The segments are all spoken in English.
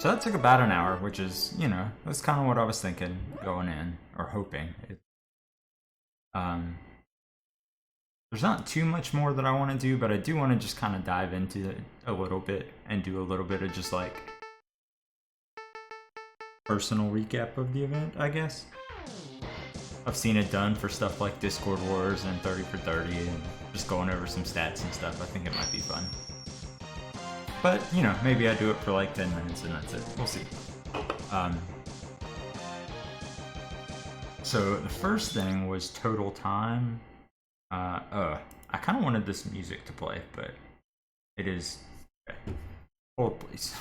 So that took about an hour, which is, you know, that's kind of what I was thinking going in, or hoping. Um, there's not too much more that I want to do, but I do want to just kind of dive into it a little bit and do a little bit of just like personal recap of the event, I guess. I've seen it done for stuff like Discord Wars and 30 for 30 and just going over some stats and stuff. I think it might be fun. But, you know, maybe I do it for like 10 minutes and that's it. We'll see. So the first thing was total time. I kind of wanted this music to play, but it is... Okay. Hold, please.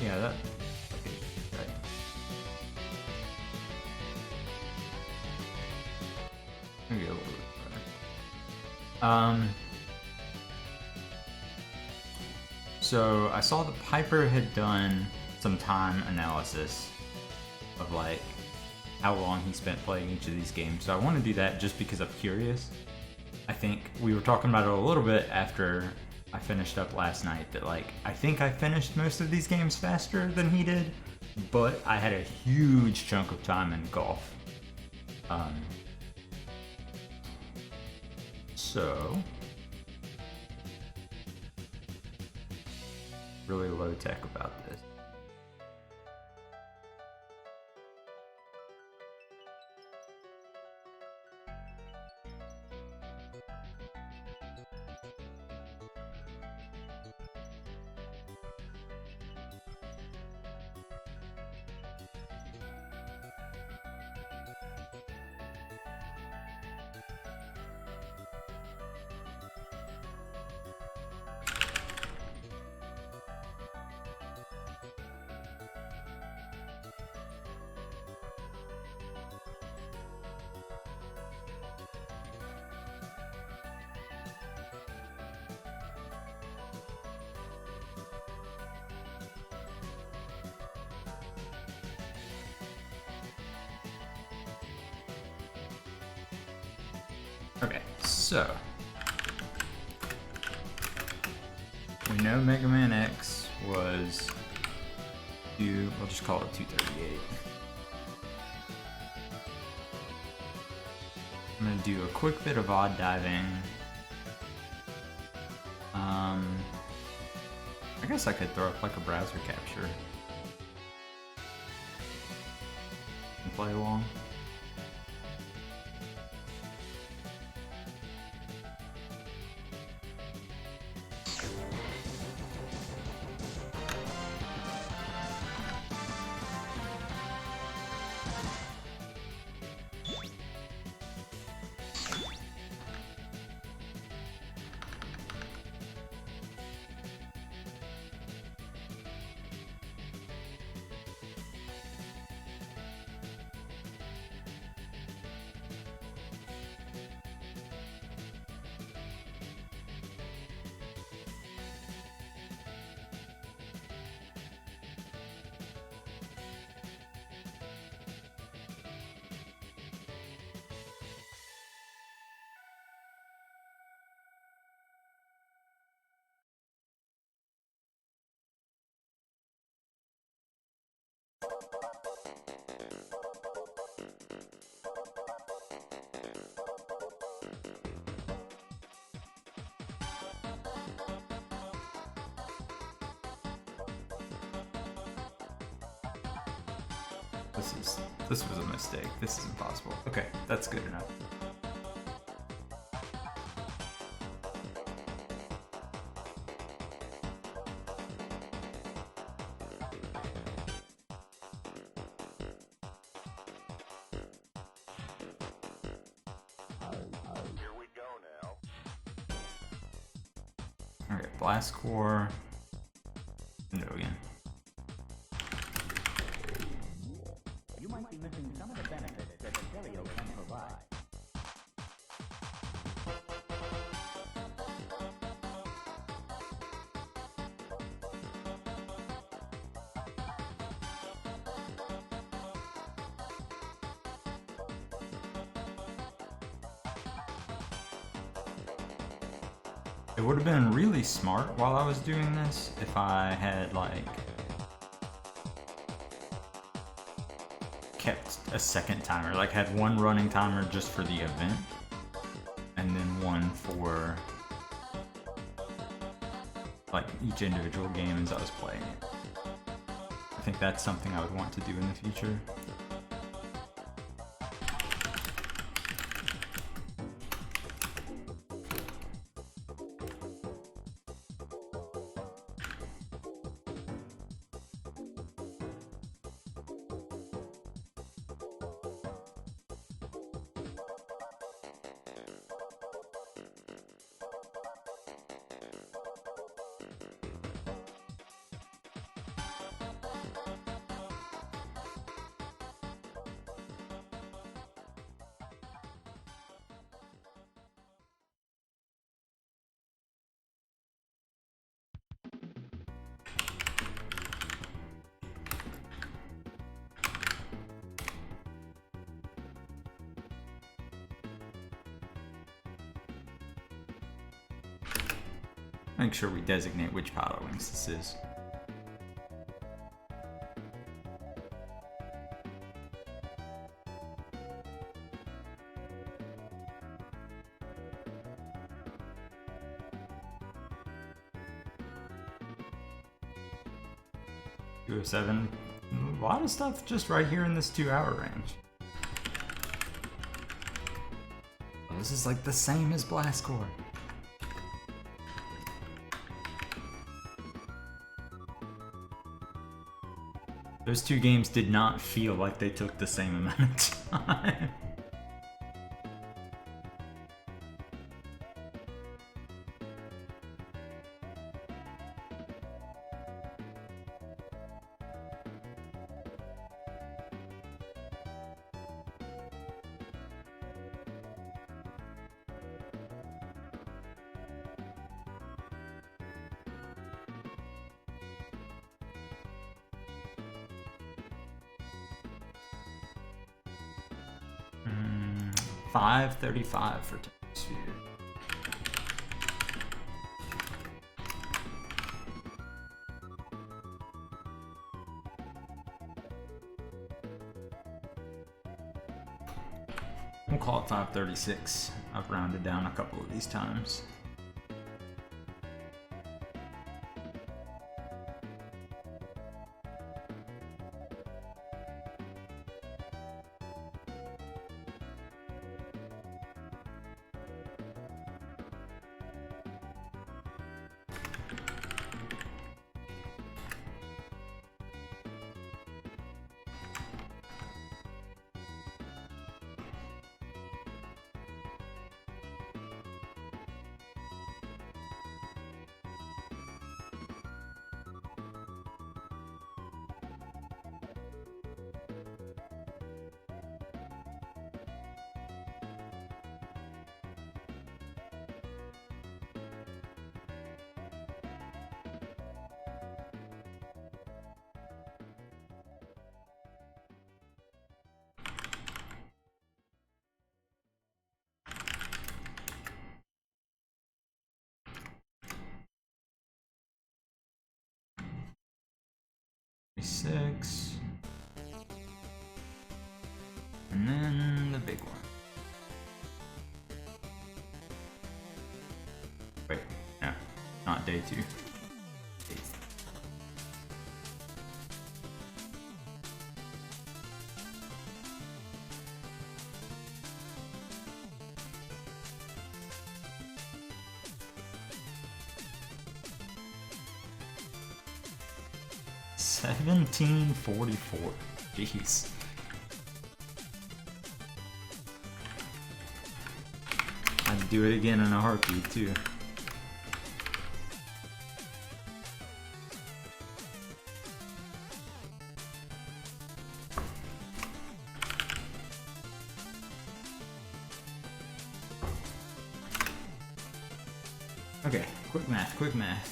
Yeah, that... Okay. Maybe a little bit better. So I saw that Piper had done some time analysis of like how long he spent playing each of these games. So I want to do that just because I'm curious. I think we were talking about it a little bit after I finished up last night that like I think I finished most of these games faster than he did, but I had a huge chunk of time in golf. So really low tech about this. Okay, so we know Mega Man X was we'll just call it 238. I'm gonna do a quick bit of odd diving. I guess I could throw up like a browser capture and play along. This was a mistake. This is impossible. Okay, that's good enough. Alright, blast core. No again. You might be missing some of the benefits that the stereo can provide. It would have been really smart while I was doing this if I had like kept a second timer, like had one running timer just for the event and then one for like each individual game as I was playing it. I think that's something I would want to do in the future. Make sure we designate which pilot wings this is. $207. A lot of stuff just right here in this 2-hour range. Oh, this is like the same as Blast Core. Those two games did not feel like they took the same amount of time. $535 for Sphere. We'll call it 536. I've rounded down a couple of these times. Six, and then the big one. Wait, no, not day 2. Day 1744. Jeez. I'd do it again in a heartbeat too. Okay, quick math, quick math.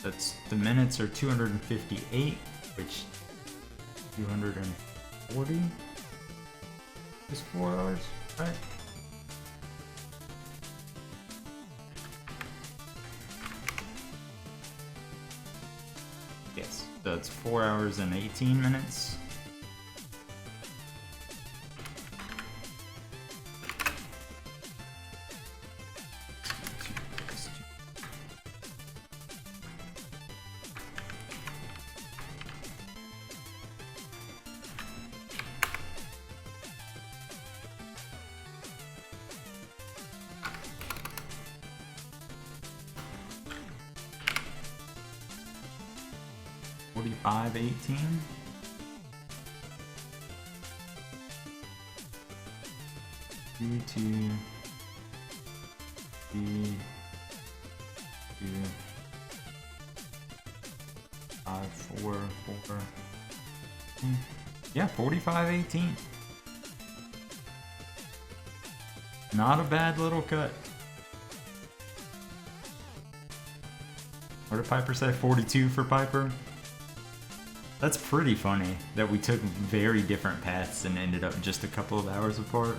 That's, the minutes are 258, which 240 is 4 hours, right? Yes, so it's 4 hours and 18 minutes. $45.18. Two, 5, 4, 4. Yeah, 45.18. Not a bad little cut. What did Piper say? 42 for Piper? That's pretty funny that we took very different paths and ended up just a couple of hours apart.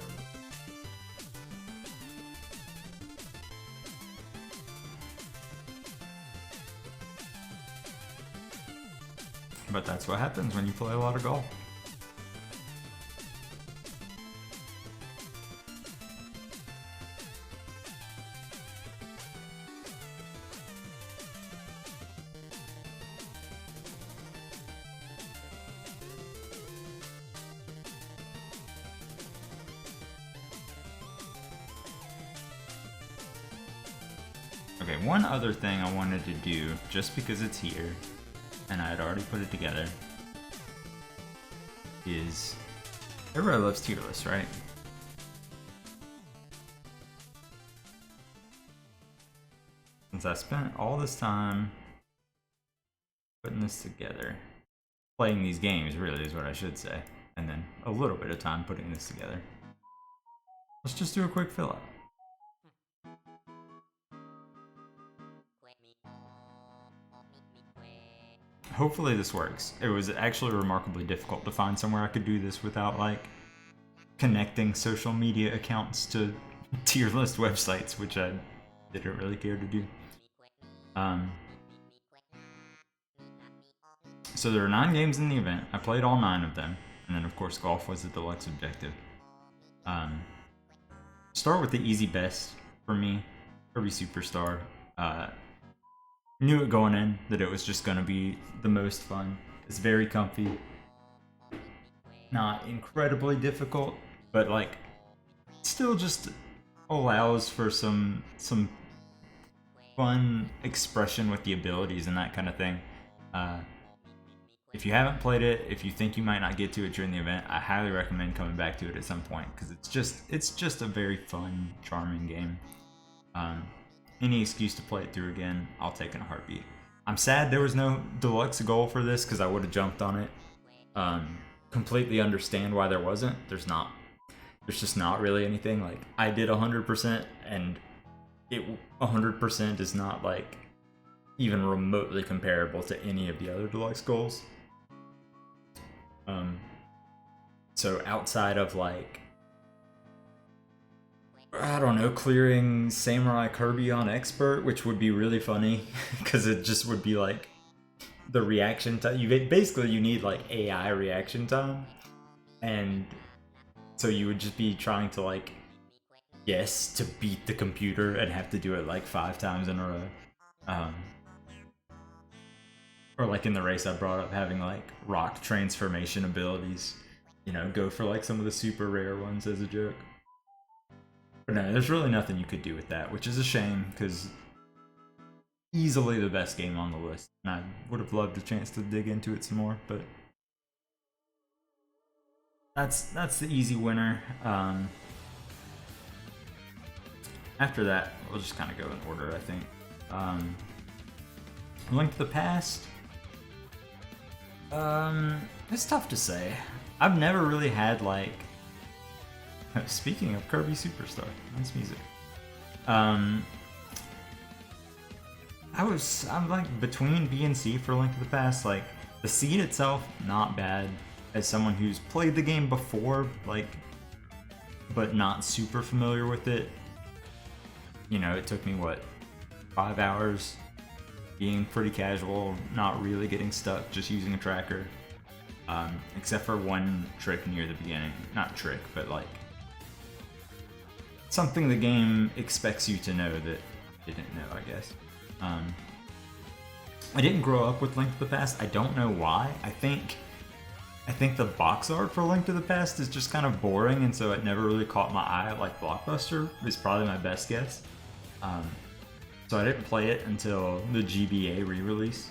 But that's what happens when you play a lot of golf. Okay, one other thing I wanted to do, just because it's here, and I had already put it together, is everybody loves tier lists, right? Since I spent all this time putting this together, playing these games really is what I should say, and then a little bit of time putting this together, let's just do a quick fill out. Hopefully this works. It was actually remarkably difficult to find somewhere I could do this without like connecting social media accounts to tier list websites, which I didn't really care to do. So there are 9 games in the event. I played all 9 of them, and then of course golf was the deluxe objective. Start with the easy best for me, Kirby Superstar. Knew it going in that it was just gonna be the most fun. It's very comfy, not incredibly difficult, but like still just allows for some fun expression with the abilities and that kind of thing. If you haven't played it, if you think you might not get to it during the event, I highly recommend coming back to it at some point because it's just a very fun, charming game. Any excuse to play it through again, I'll take in a heartbeat. I'm sad there was no deluxe goal for this because I would have jumped on it. Completely understand why there wasn't. There's just not really anything. Like, I did 100% and it 100% is not like even remotely comparable to any of the other deluxe goals. So outside of like, I don't know, clearing Samurai Kirby on Expert, which would be really funny because it just would be like the reaction time. You need like AI reaction time, and so you would just be trying to like guess to beat the computer and have to do it like 5 times in a row. Or like in the race I brought up, having like rock transformation abilities, you know, go for like some of the super rare ones as a joke. But no, there's really nothing you could do with that, which is a shame, because easily the best game on the list. And I would have loved a chance to dig into it some more, but that's the easy winner. After that, we'll just kind of go in order, I think. Link to the Past. It's tough to say. I've never really had like. Speaking of Kirby Superstar, nice music. I'm like between B and C for Link to the Past. Like the seed itself, not bad. As someone who's played the game before, like, but not super familiar with it. You know, it took me what, 5 hours, being pretty casual, not really getting stuck, just using a tracker. Except for one trick near the beginning. Not trick, but like something the game expects you to know that I didn't know, I guess. I didn't grow up with Link to the Past. I don't know why. I think the box art for Link to the Past is just kind of boring, and so it never really caught my eye like Blockbuster is probably my best guess. So I didn't play it until the GBA re-release.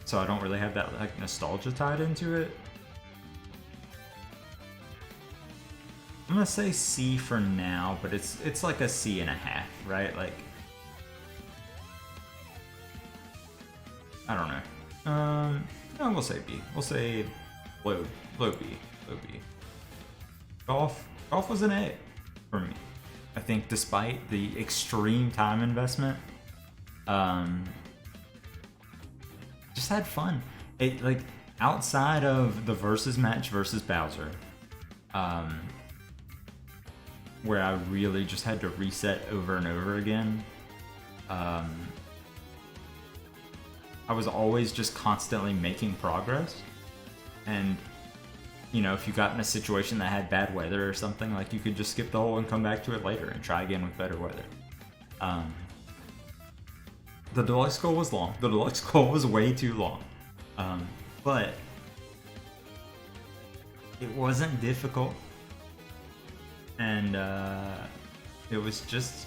So I don't really have that like nostalgia tied into it. I'm gonna say C for now, but it's like a C and a half, right? Like, I don't know. No, we'll say B. We'll say low B. Golf was an A for me. I think despite the extreme time investment, just had fun. It like outside of the versus match versus Bowser, where I really just had to reset over and over again. I was always just constantly making progress, and you know, if you got in a situation that had bad weather or something, like you could just skip the hole and come back to it later and try again with better weather. The deluxe goal was long. The deluxe goal was way too long, but it wasn't difficult, and it was just,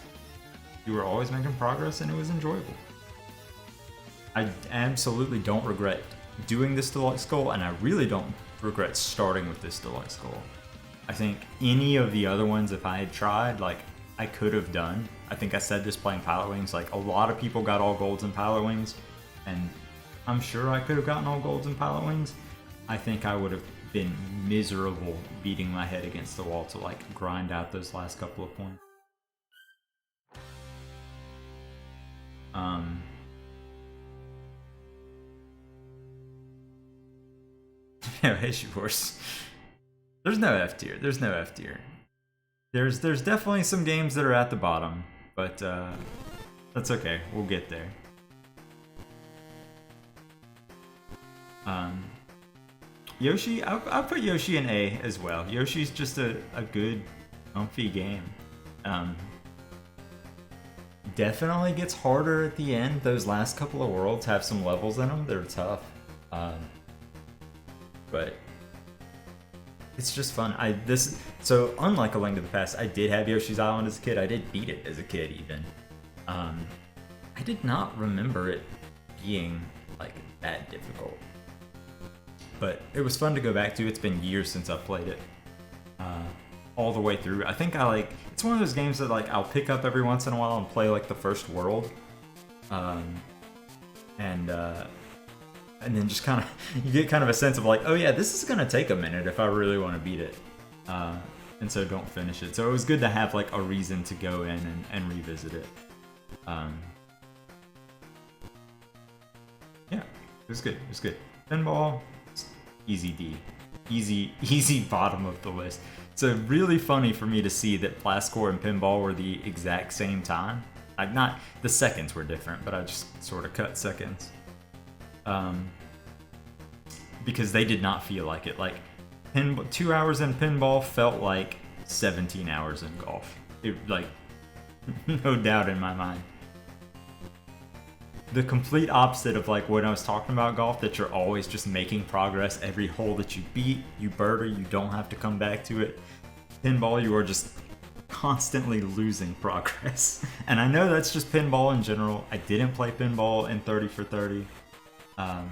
you were always making progress, and it was enjoyable. I absolutely don't regret doing this deluxe goal, and I really don't regret starting with this deluxe goal. I think any of the other ones, if I had tried, like, I could have done. I think I said this playing Pilot Wings, like, a lot of people got all golds in Pilot Wings, and I'm sure I could have gotten all golds in Pilot Wings. I think I would have been miserable beating my head against the wall to, like, grind out those last couple of points. Hey, shoehorse. There's no F tier. There's no F tier. There's definitely some games that are at the bottom, but that's okay. We'll get there. Yoshi, I'll put Yoshi in A as well. Yoshi's just a good, comfy game. Definitely gets harder at the end. Those last couple of worlds have some levels in them. They're tough. But it's just fun. So unlike A Link to the Past, I did have Yoshi's Island as a kid. I did beat it as a kid even. I did not remember it being like that difficult, but it was fun to go back to. It's been years since I've played it all the way through. I think it's one of those games that like I'll pick up every once in a while and play like the first world, and then just kind of, you get kind of a sense of like, oh yeah, this is gonna take a minute if I really want to beat it, and so don't finish it. So it was good to have like a reason to go in and revisit it. Yeah, it was good. It was good. Pinball, easy D, easy bottom of the list. So really funny for me to see that Plascore and Pinball were the exact same time. Like, not the seconds were different, but I just sort of cut seconds. Because they did not feel like it. Like, 2 hours in pinball felt like 17 hours in golf. It, like, no doubt in my mind. The complete opposite of like when I was talking about golf, that you're always just making progress. Every hole that you beat, you birdie, you don't have to come back to it. Pinball, you are just constantly losing progress. And I know that's just pinball in general. I didn't play pinball in 30 for 30. I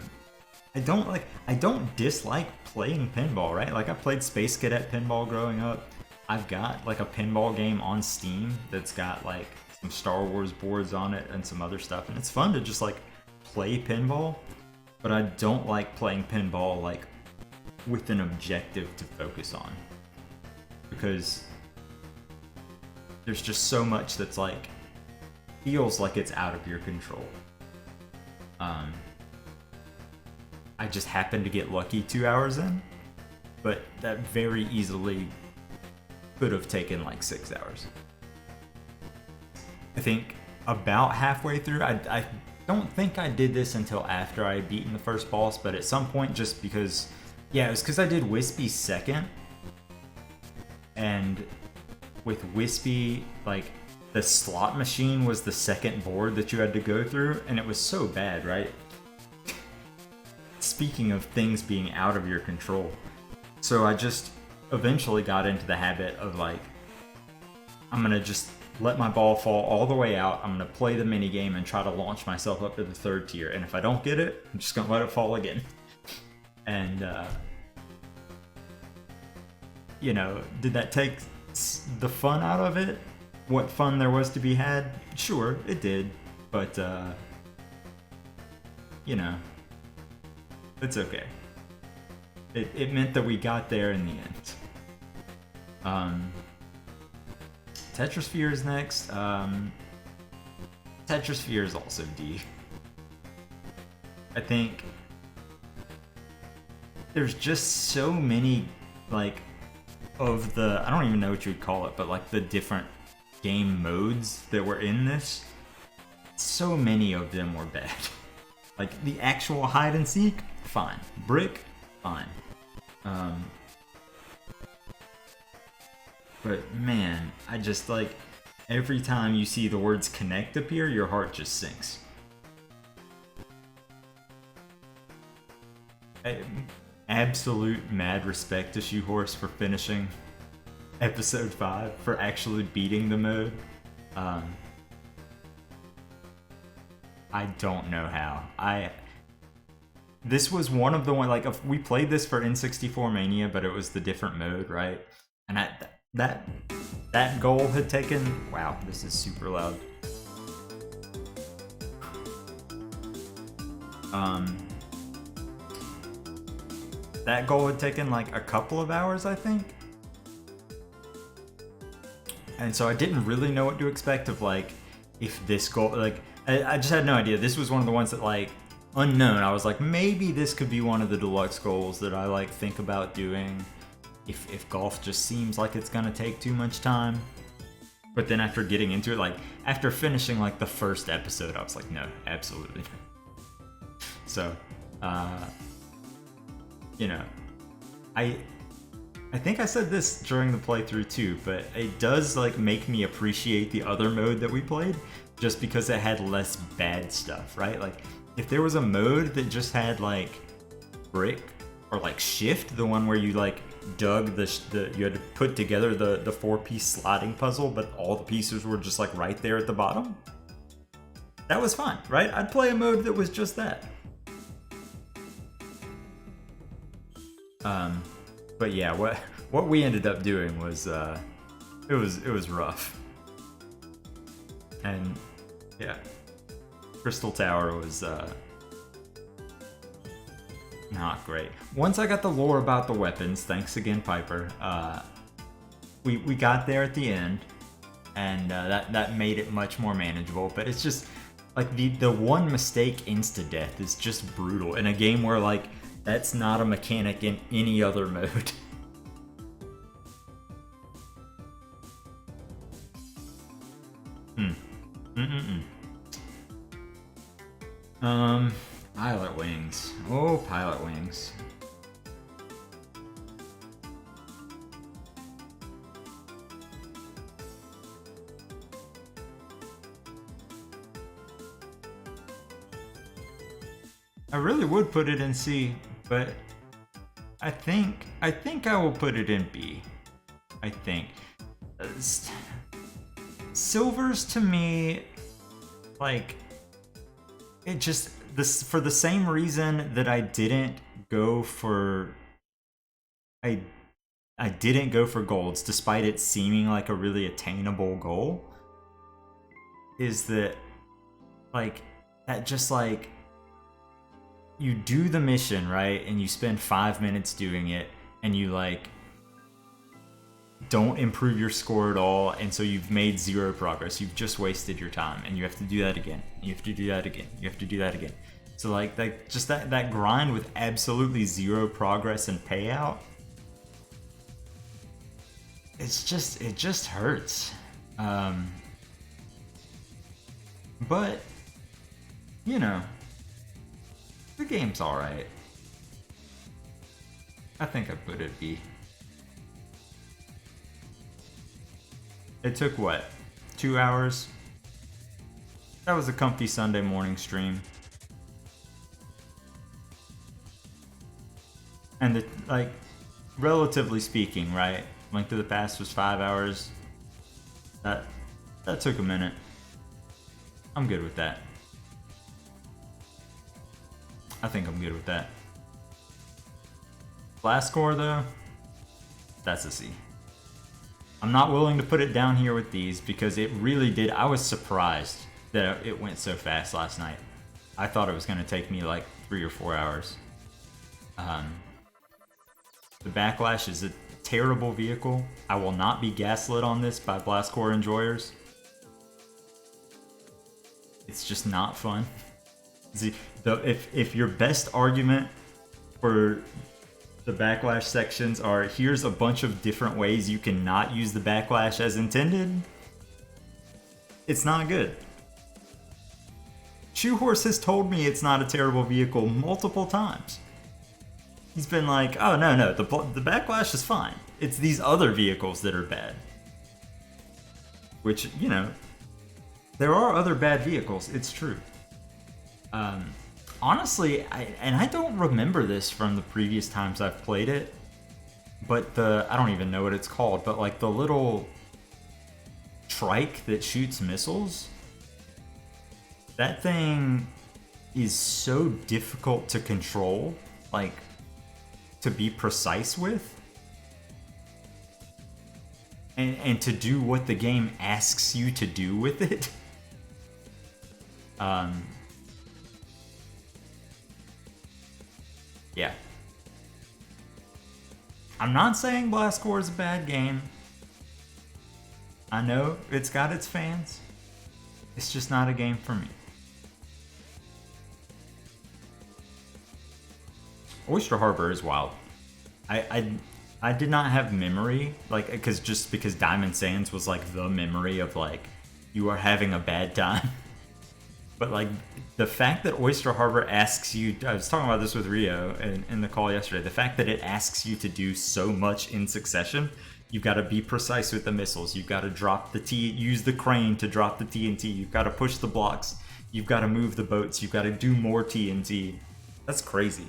don't dislike playing pinball, right? Like I played Space Cadet pinball growing up. I've got like a pinball game on Steam that's got like some Star Wars boards on it and some other stuff, and it's fun to just like play pinball. But I don't like playing pinball like with an objective to focus on, because there's just so much that's like feels like it's out of your control. I just happened to get lucky 2 hours in, but that very easily could have taken like 6 hours. I think about halfway through, I don't think I did this until after I had beaten the first boss, but at some point, just because, yeah, it was because I did Wispy second, and with Wispy, like, the slot machine was the second board that you had to go through, and it was so bad, right? Speaking of things being out of your control. So I just eventually got into the habit of like, I'm gonna just let my ball fall all the way out, I'm gonna play the minigame and try to launch myself up to the third tier, and if I don't get it, I'm just gonna let it fall again. And you know, did that take the fun out of it? What fun there was to be had? Sure, it did, but you know, it's okay. It meant that we got there in the end. Tetrasphere is next. Tetrasphere is also D. I think there's just so many, like, of the, I don't even know what you would call it, but like the different game modes that were in this, so many of them were bad. Like the actual hide and seek, fine. Brick, fine. But man, I just like, every time you see the words connect appear, your heart just sinks. Absolute mad respect to Shoehorse for finishing episode 5, for actually beating the mode. I don't know how. This was one of the one, like, we played this for N64 Mania, but it was the different mode, right? And that goal had taken, wow, this is super loud. That goal had taken like a couple of hours, I think. And so I didn't really know what to expect of like, if this goal, like, I just had no idea. This was one of the ones that, like, unknown. I was like, maybe this could be one of the deluxe goals that I like think about doing if golf just seems like it's gonna take too much time. But then after getting into it, like after finishing like the first episode, I was like, no, absolutely not. So, you know, I think I said this during the playthrough too, but it does like make me appreciate the other mode that we played, just because it had less bad stuff, right? Like if there was a mode that just had like brick or like shift, the one where you like dug you had to put together the 4-piece sliding puzzle, but all the pieces were just like right there at the bottom. That was fun, right? I'd play a mode that was just that. But yeah, what we ended up doing was it was rough. And yeah, Crystal Tower was not great. Once I got the lore about the weapons, thanks again, Piper, we got there at the end, and that made it much more manageable. But it's just like the one mistake insta-death is just brutal in a game where like that's not a mechanic in any other mode. Pilot wings. Oh, pilot wings. I really would put it in C, but I think I will put it in B. I think. Silvers to me, like, it just this for the same reason that I didn't go for I didn't go for golds despite it seeming like a really attainable goal, is that like that just like you do the mission, right, and you spend 5 minutes doing it and you like don't improve your score at all, and so you've made 0 progress. You've just wasted your time, and you have to do that again. You have to do that again. You have to do that again. So like that grind with absolutely 0 progress and payout, it just hurts. But you know, the game's alright. I think I put it B. It took what? 2 hours? That was a comfy Sunday morning stream. And like, relatively speaking, right? Link to the Past was 5 hours. That took a minute. I'm good with that. I think I'm good with that. Last score though, that's a C. I'm not willing to put it down here with these because it really did. I was surprised that it went so fast last night. I thought it was going to take me like 3 or 4 hours. The Backlash is a terrible vehicle. I will not be gaslit on this by Blastcore enjoyers. It's just not fun. See, if your best argument for the Backlash sections are, here's a bunch of different ways you cannot use the Backlash as intended, it's not good. Shoehorse has told me it's not a terrible vehicle multiple times. He's been like, oh no, the Backlash is fine. It's these other vehicles that are bad. Which, you know, there are other bad vehicles, it's true. Honestly, I don't remember this from the previous times I've played it, but I don't even know what it's called, but like the little trike that shoots missiles, that thing is so difficult to control, like to be precise with, and to do what the game asks you to do with it. Yeah. I'm not saying Blastcore is a bad game. I know it's got its fans. It's just not a game for me. Oyster Harbor is wild. I did not have memory, like, because Diamond Sands was like the memory of like you are having a bad time. But like the fact that Oyster Harbor asks you, I was talking about this with Rio in the call yesterday, the fact that it asks you to do so much in succession. You've got to be precise with the missiles. You've got to drop use the crane to drop the TNT. You've got to push the blocks. You've got to move the boats. You've got to do more TNT. That's crazy.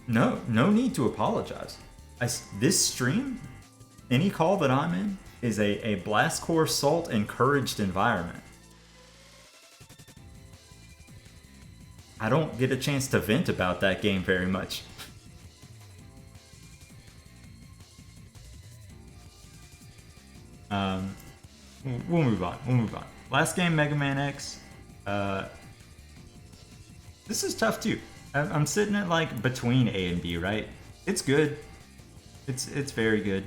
No need to apologize. This stream, any call that I'm in, is a Blastcore Salt encouraged environment. I don't get a chance to vent about that game very much. We'll move on. Last game, Mega Man X. This is tough too. I'm sitting at like between A and B, right? It's good. It's very good.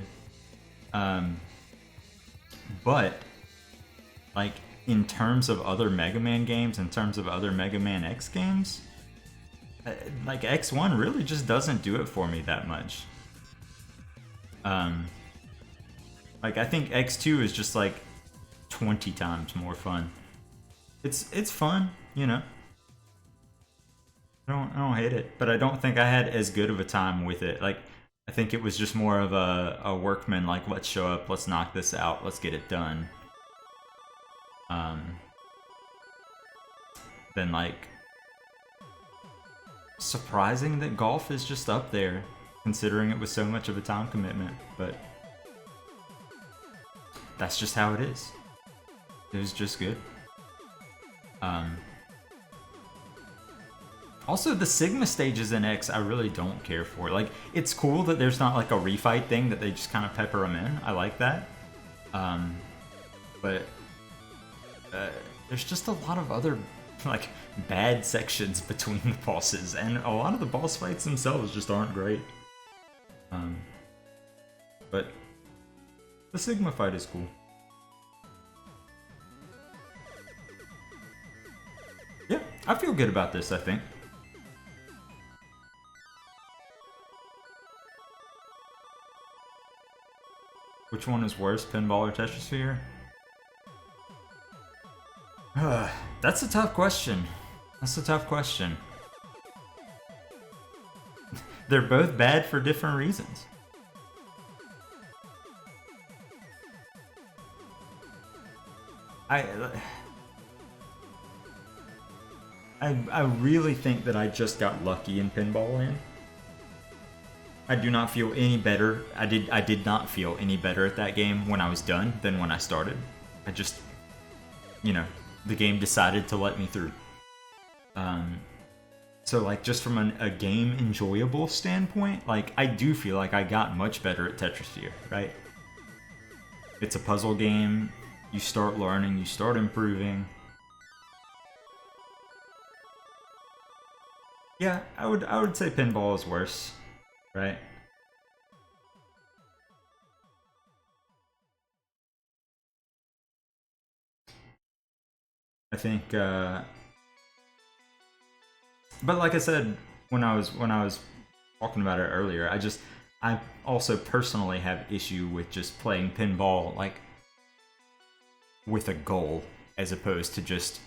But like in terms of other Mega Man games, in terms of other Mega Man X games, like X1 really just doesn't do it for me that much. Like I think X2 is just like 20 times more fun. It's fun, you know. I don't hate it, but I don't think I had as good of a time with it. Like I think it was just more of a workman, like let's show up, let's knock this out, let's get it done. Then like surprising that golf is just up there considering it was so much of a time commitment, but that's just how it is. It was just good. Also, the Sigma stages in X, I really don't care for. Like, it's cool that there's not like a refight thing that they just kind of pepper them in. I like that. But there's just a lot of other like bad sections between the bosses, and a lot of the boss fights themselves just aren't great. But the Sigma fight is cool. Yeah, I feel good about this, I think. Which one is worse, Pinball or Tetrasphere? That's a tough question. That's a tough question. They're both bad for different reasons. I really think that I just got lucky in Pinball Land. I do not feel any better. I did not feel any better at that game when I was done than when I started. I just, you know, the game decided to let me through. So like just from a game enjoyable standpoint, like I do feel like I got much better at Tetrasphere, right? It's a puzzle game. You start learning, you start improving. Yeah, I would say Pinball is worse. Right. I think, but like I said when I was talking about it earlier, I also personally have issue with just playing pinball like with a goal as opposed to just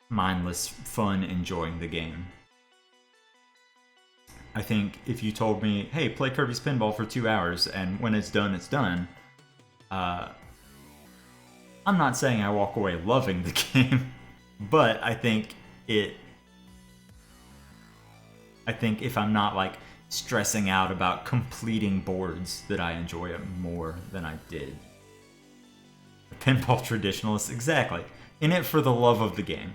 mindless fun enjoying the game. I think if you told me, hey, play Kirby's Pinball for 2 hours, and when it's done, it's done, I'm not saying I walk away loving the game, but I think if I'm not like stressing out about completing boards, that I enjoy it more than I did. The Pinball Traditionalist, exactly. In it for the love of the game.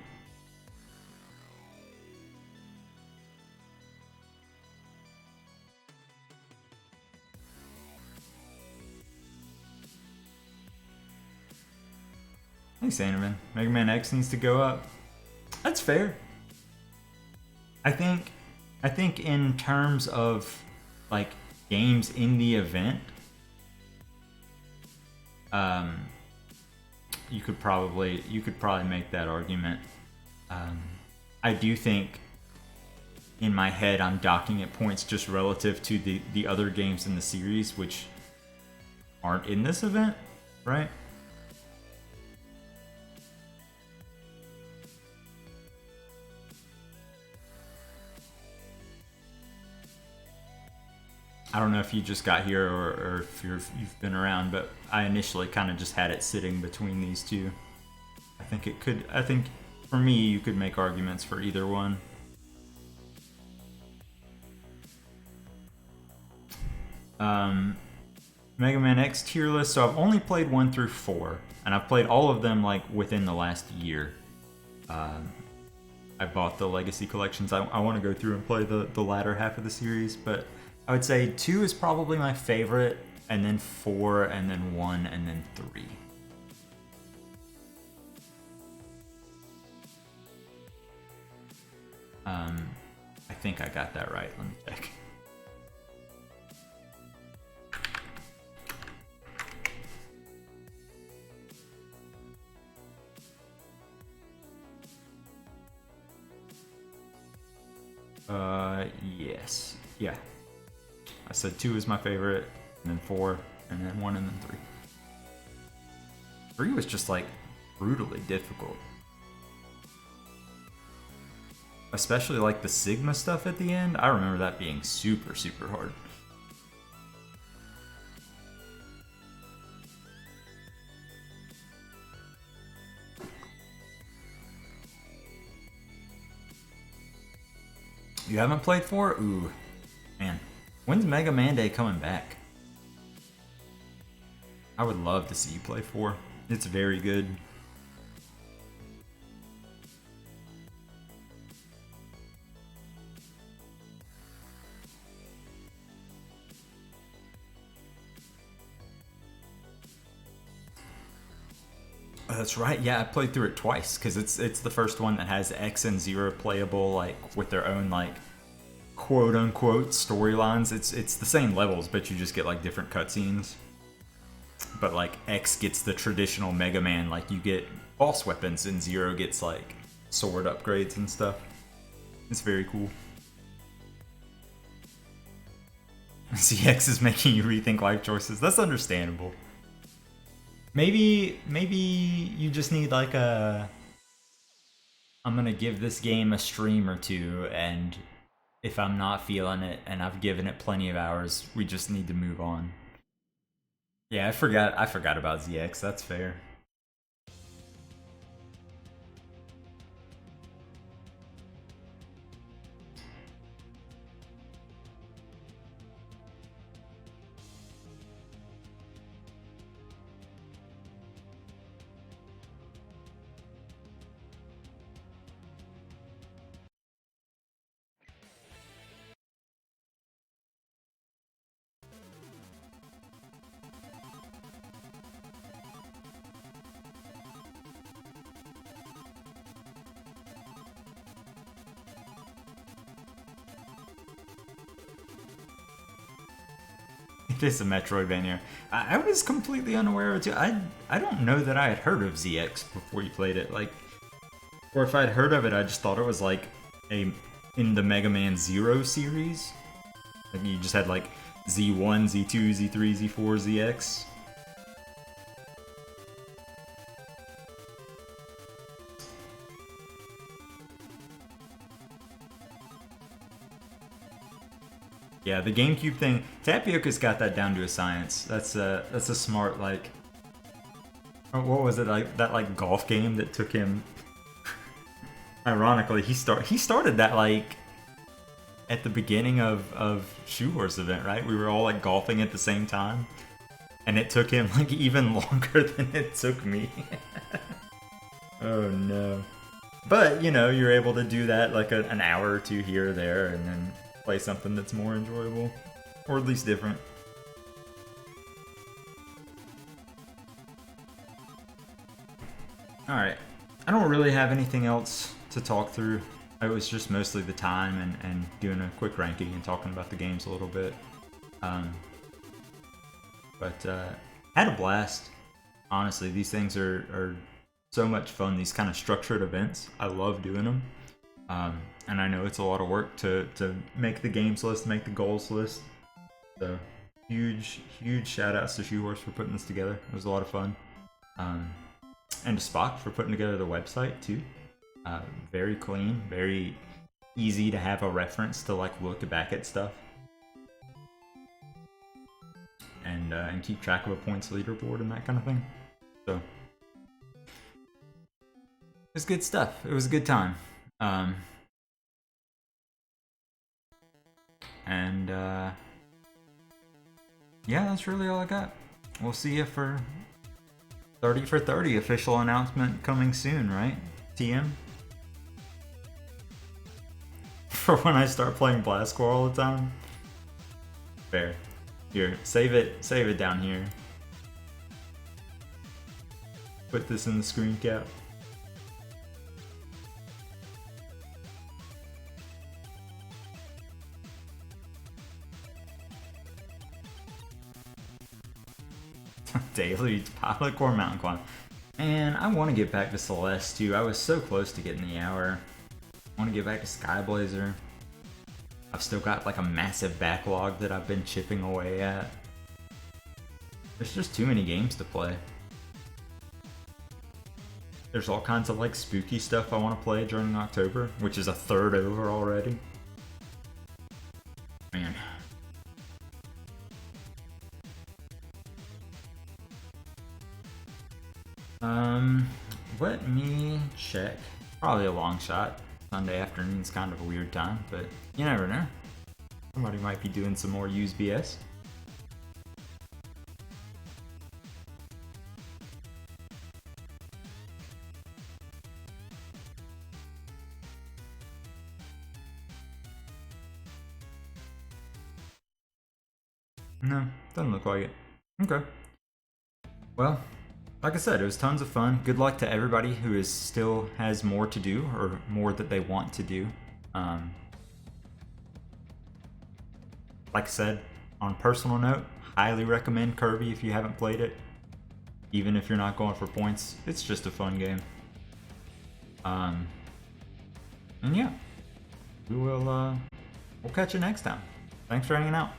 Thanks, Anderman. Mega Man X needs to go up. That's fair. I think in terms of like games in the event, you could probably make that argument. I do think in my head I'm docking at points just relative to the other games in the series which aren't in this event, right? I don't know if you just got here or if you've been around, but I initially kind of just had it sitting between these two. I think for me, you could make arguments for either one. Mega Man X tier list. So I've only played 1 through 4, and I've played all of them like within the last year. I bought the Legacy collections. I want to go through and play the latter half of the series, but I would say 2 is probably my favorite, and then 4, and then 1, and then 3. I think I got that right. Let me check. Yes. Yeah. I said 2 is my favorite, and then 4, and then 1, and then 3. 3 was just like brutally difficult. Especially like the Sigma stuff at the end. I remember that being super, super hard. You haven't played 4? Ooh, man. When's Mega Man Day coming back? I would love to see you play 4. It's very good. That's right. Yeah, I played through it twice because it's the first one that has X and Zero playable, like with their own like quote unquote storylines. It's the same levels, but you just get like different cutscenes. But like X gets the traditional Mega Man, like you get boss weapons, and Zero gets like sword upgrades and stuff. It's very cool. CX is making you rethink life choices. That's understandable. Maybe you just need like a I'm gonna give this game a stream or two, and if I'm not feeling it and I've given it plenty of hours, we just need to move on. Yeah, I forgot about ZX, that's fair. It is a Metroidvania. I was completely unaware of it too. I don't know that I had heard of ZX before you played it. Like, or if I'd heard of it, I just thought it was like in the Mega Man Zero series. Like you just had like Z1, Z2, Z3, Z4, ZX. Yeah, the GameCube thing, Tapioca's got that down to a science. That's a smart, like, what was it, like that like golf game that took him. Ironically, he started that like at the beginning of Shoehorse event, right? We were all like golfing at the same time, and it took him like even longer than it took me. Oh no! But you know, you're able to do that like an hour or two here or there, and then play something that's more enjoyable, or at least different. Alright, I don't really have anything else to talk through. It was just mostly the time and doing a quick ranking and talking about the games a little bit. But had a blast. Honestly, these things are so much fun, these kind of structured events. I love doing them. And I know it's a lot of work to make the games list, make the goals list. So huge shout outs to Shoehorse for putting this together. It was a lot of fun. And to Spock for putting together the website too. Very clean, very easy to have a reference to like look back at stuff. And keep track of a points leaderboard and that kind of thing. So it was good stuff. It was a good time. Yeah, that's really all I got. We'll see you for 30 for 30 official announcement coming soon, right? TM? For when I start playing Blast Squirrel all the time? Fair. Here, save it down here. Put this in the screen cap. Daily pilot core mountain climb. And I want to get back to Celeste too. I was so close to getting the hour. I want to get back to Skyblazer. I've still got like a massive backlog that I've been chipping away at. There's just too many games to play. There's all kinds of like spooky stuff I want to play during October, which is a third over already. Man. Let me check. Probably a long shot. Sunday afternoon's kind of a weird time, but you never know. Somebody might be doing some more usebs. No, doesn't look like it. Okay. Well, like I said, it was tons of fun. Good luck to everybody who is still has more to do or more that they want to do. Like I said, on a personal note, highly recommend Kirby if you haven't played it. Even if you're not going for points, it's just a fun game. And yeah, we'll catch you next time. Thanks for hanging out.